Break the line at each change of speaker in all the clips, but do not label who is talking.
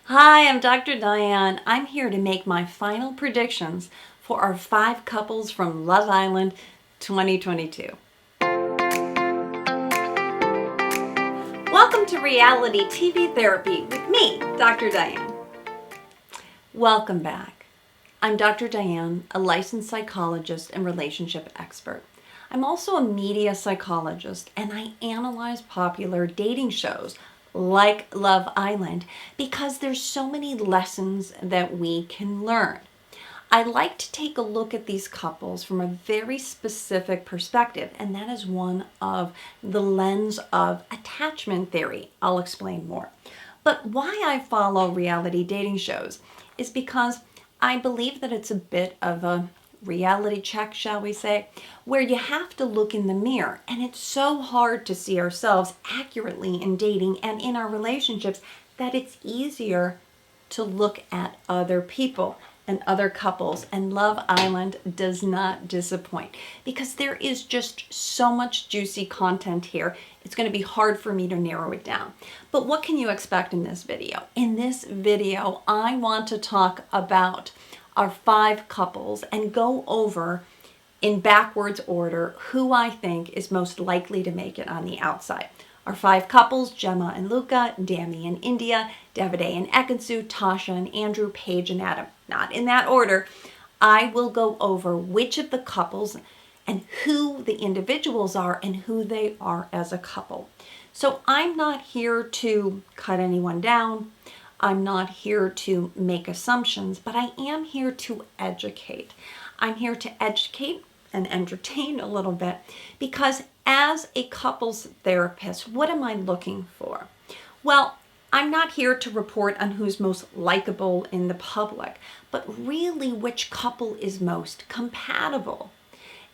Hi, I'm Dr. Diane. I'm here to make my final predictions for our 5 couples from Love Island 2022. Welcome to Reality TV Therapy with me, Dr. Diane. Welcome back. I'm Dr. Diane, a licensed psychologist and relationship expert. I'm also a media psychologist, and I analyze popular dating shows like Love Island because there's so many lessons that we can learn. I like to take a look at these couples from a very specific perspective, and that is one of the lens of attachment theory. I'll explain more. But why I follow reality dating shows is because I believe that it's a bit of a reality check, shall we say, where you have to look in the mirror, and it's so hard to see ourselves accurately in dating and in our relationships that it's easier to look at other people and other couples, and Love Island does not disappoint because there is just so much juicy content here. It's going to be hard for me to narrow it down. But what can you expect in this video? In this video, I want to talk about our 5 couples and go over in backwards order who I think is most likely to make it on the outside. Our 5 couples: Gemma and Luca, Dami and India, Davide and Ekansu, Tasha and Andrew, Paige and Adam. Not in that order. I will go over which of the couples and who the individuals are and who they are as a couple. So I'm not here to cut anyone down. I'm not here to make assumptions, but I am here to educate. I'm here to educate and entertain a little bit because as a couples therapist, what am I looking for? Well, I'm not here to report on who's most likable in the public, but really which couple is most compatible.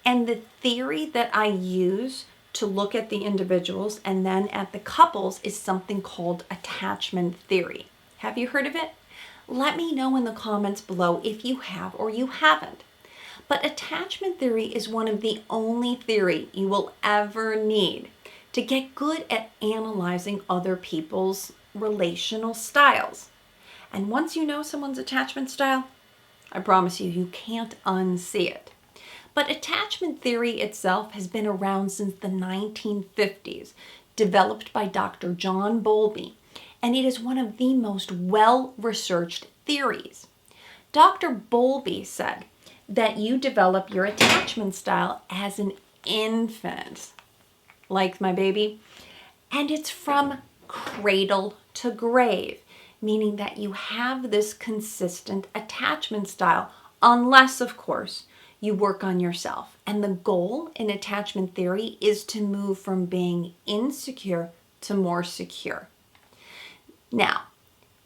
And the theory that I use to look at the individuals and then at the couples is something called attachment theory. Have you heard of it? Let me know in the comments below if you have or you haven't. But attachment theory is one of the only theory you will ever need to get good at analyzing other people's relational styles. And once you know someone's attachment style, I promise you, you can't unsee it. But attachment theory itself has been around since the 1950s, developed by Dr. John Bowlby, and it is one of the most well-researched theories. Dr. Bowlby said that you develop your attachment style as an infant, like my baby, and it's from cradle to grave, meaning that you have this consistent attachment style, unless, of course, you work on yourself. And the goal in attachment theory is to move from being insecure to more secure. Now,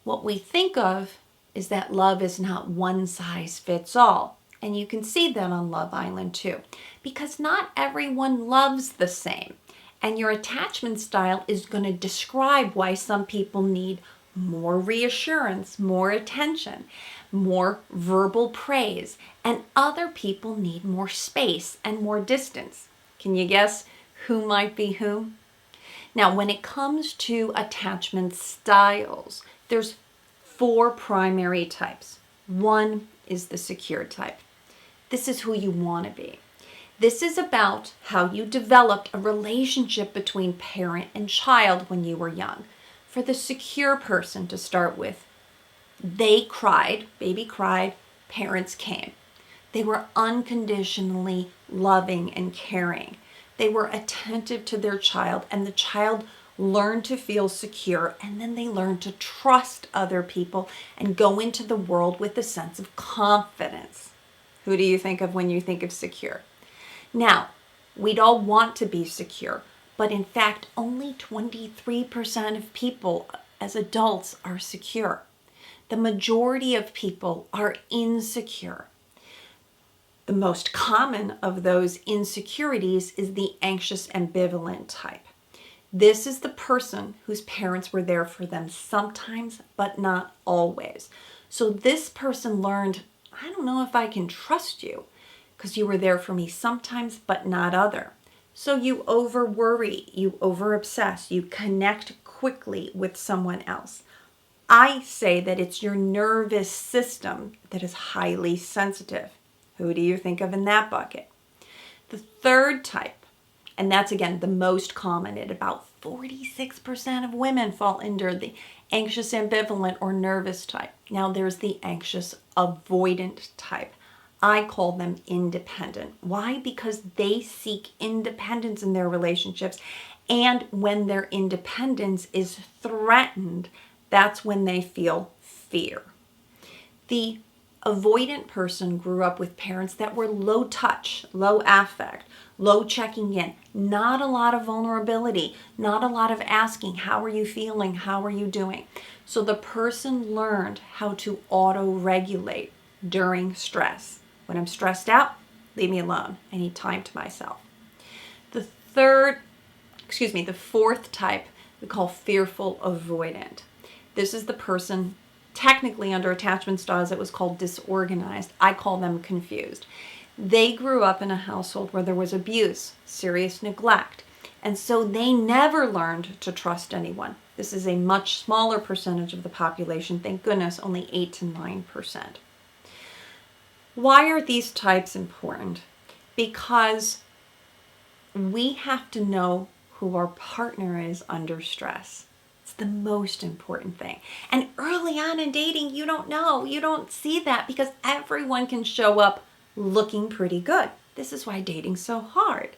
what we think of is that love is not one size fits all. And you can see that on Love Island too, because not everyone loves the same. And your attachment style is going to describe why some people need more reassurance, more attention, more verbal praise, and other people need more space and more distance. Can you guess who might be who? Now, when it comes to attachment styles, there's 4 primary types. One is the secure type. This is who you want to be. This is about how you developed a relationship between parent and child when you were young. For the secure person to start with, they cried, baby cried, parents came. They were unconditionally loving and caring. They were attentive to their child, and the child learned to feel secure, and then they learned to trust other people and go into the world with a sense of confidence. Who do you think of when you think of secure? Now, we'd all want to be secure, but in fact, only 23% of people as adults are secure. The majority of people are insecure. The most common of those insecurities is the anxious ambivalent type. This is the person whose parents were there for them sometimes, but not always. So this person learned, I don't know if I can trust you because you were there for me sometimes, but not other. So you over worry, you over obsess, you connect quickly with someone else. I say that it's your nervous system that is highly sensitive. Who do you think of in that bucket? The third type, and that's again the most common, at about 46% of women fall under the anxious ambivalent or nervous type. Now there's the anxious avoidant type. I call them independent. Why? Because they seek independence in their relationships. And when their independence is threatened, that's when they feel fear. The avoidant person grew up with parents that were low touch, low affect, low checking in, not a lot of vulnerability, not a lot of asking, how are you feeling? How are you doing? So the person learned how to auto-regulate during stress. When I'm stressed out, leave me alone. I need time to myself. The fourth type we call fearful avoidant. This is the person, technically under attachment styles, it was called disorganized. I call them confused. They grew up in a household where there was abuse, serious neglect, and so they never learned to trust anyone. This is a much smaller percentage of the population, thank goodness, only 8 to 9%. Why are these types important? Because we have to know who our partner is under stress. It's the most important thing. And early on in dating, you don't know. You don't see that because everyone can show up looking pretty good. This is why dating's so hard.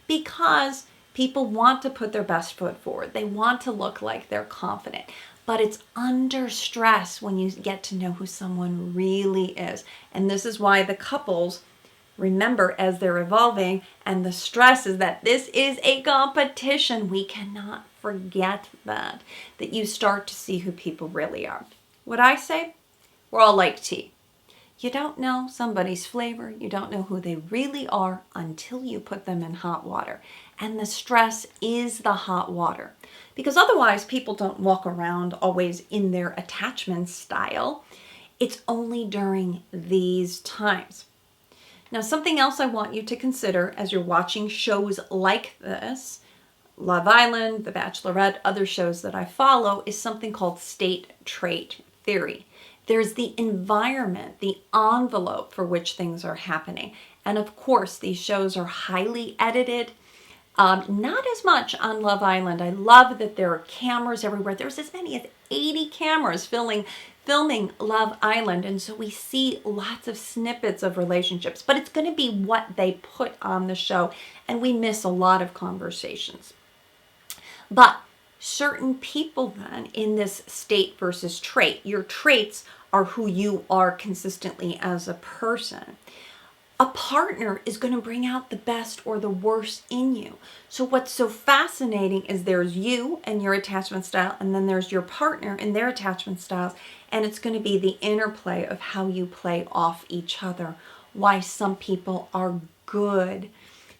Because people want to put their best foot forward. They want to look like they're confident. But it's under stress when you get to know who someone really is. And this is why the couples remember as they're evolving, and the stress is that this is a competition. We cannot forget that you start to see who people really are. What I say, we're all like tea. You don't know somebody's flavor. You don't know who they really are until you put them in hot water. And the stress is the hot water. Because otherwise, people don't walk around always in their attachment style. It's only during these times. Now, something else I want you to consider as you're watching shows like this, Love Island, The Bachelorette, other shows that I follow, is something called state trait theory. There's the environment, the envelope for which things are happening. And of course, these shows are highly edited. Not as much on Love Island. I love that there are cameras everywhere. There's as many as 80 cameras filming Love Island. And so we see lots of snippets of relationships. But it's going to be what they put on the show. And we miss a lot of conversations. But certain people then in this state versus trait, your traits are who you are consistently as a person. A partner is going to bring out the best or the worst in you. So what's so fascinating is there's you and your attachment style, and then there's your partner and their attachment styles, and it's going to be the interplay of how you play off each other. Why some people are good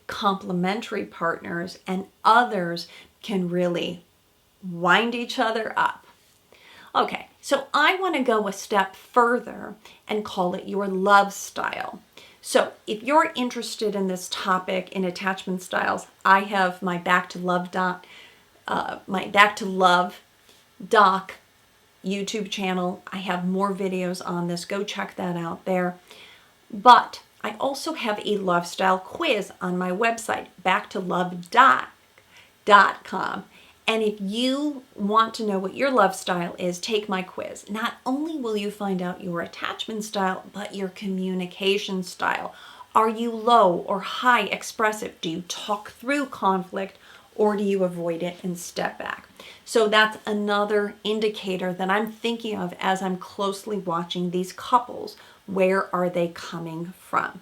complementary partners and others can really wind each other up. Okay, so I want to go a step further and call it your love style. So if you're interested in this topic in attachment styles, I have my Back to Love doc YouTube channel. I have more videos on this. Go check that out there. But I also have a love style quiz on my website, backtolove.com. And if you want to know what your love style is, take my quiz. Not only will you find out your attachment style, but your communication style. Are you low or high expressive? Do you talk through conflict or do you avoid it and step back? So that's another indicator that I'm thinking of as I'm closely watching these couples. Where are they coming from?